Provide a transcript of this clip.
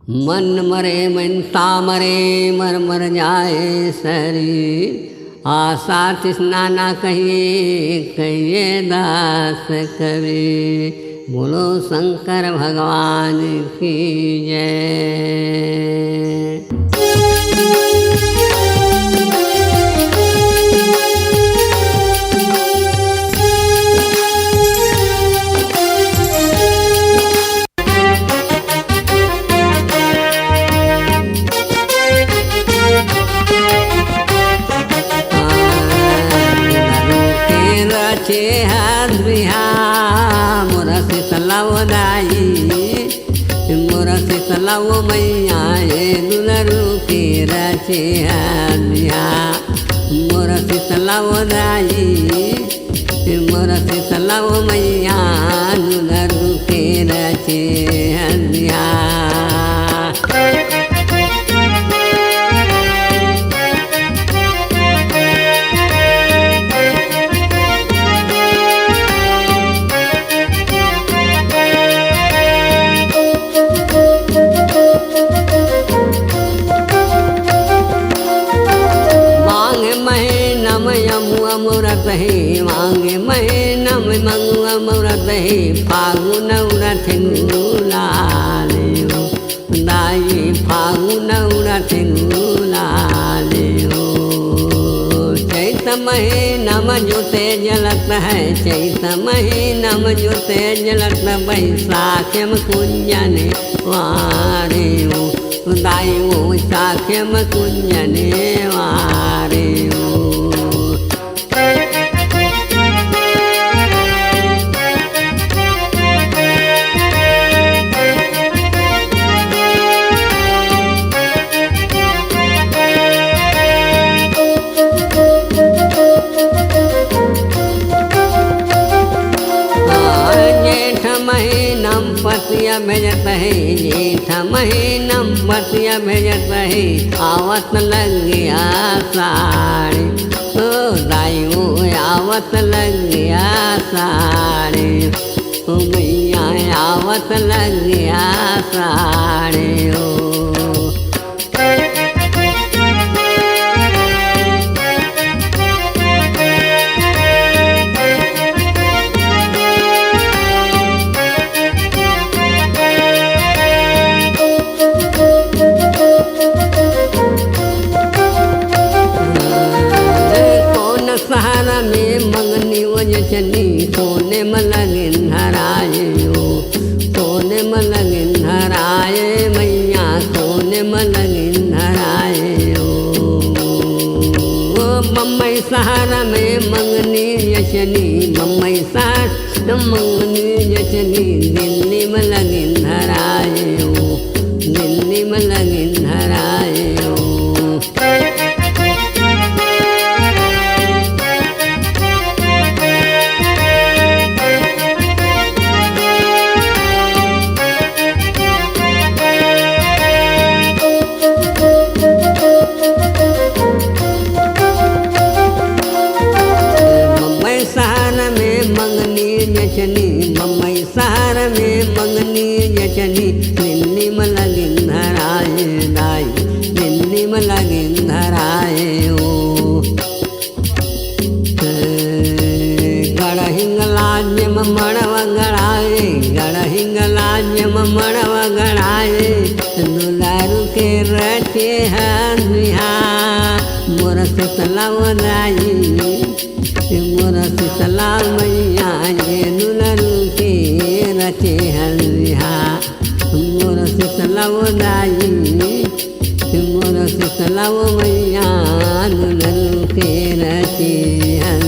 मन मरे मनता मरे मर मर जाए शरीर। आशा तृष्णा ना कहिए कहिए दास कबीर। बोलो शंकर भगवान की जय। मोरा मैया दुलरू के रचे हदिया। मोरा शीतलाओ दाई मोरा शीतलाओ मैया दुलरू के रचे हदिया। मुरत है मांगे महीनम मंगुआ मुरत है फागुन उरथ गुलाले हो दाई फागुन उरथ गुलाले हो। चैत महीनम जोते जलत है चैत महीनम जोते जलत बैसाखम कुंजन वारे हो दाई वो साखम कुंजन वारे हो। पतिया भेजत है जेठ महीनम पतिया भेजत है आवत लग गया साड़ी। ओ दाई वो आवत लग गया साड़ी। ओ मैया आवत लग गया साड़ी हो। सहारा में मंगनी वजनी सोने मलगिन हराए हो सोने मलगिन हराए मैया सोने मलगिन हराए हो। बम्बई सहारा में मंगनी यशनी बम्बई सहारा मंगनी यशनी दिल्ली मलगिन हराए हो दिल्ली मलगिन हराए हो। बम्बई शहर में मंगनी यचनी दिल्ली में लगिन धराए दाई दिल्ली में लगिन धराए हो। गढ़हिंगलाज्य में मड़वा गड़ाए गढ़हिंगलाज्य में मड़वा गड़ाए दुलारू के रचे हदिया। मोर शीतलाओ दाई मोर शीतला मैया दुलरू के रचे हदिया। मोर शीतलाओ दाई मोर शीतलाओ मैया दुलरू के रचे हदिया।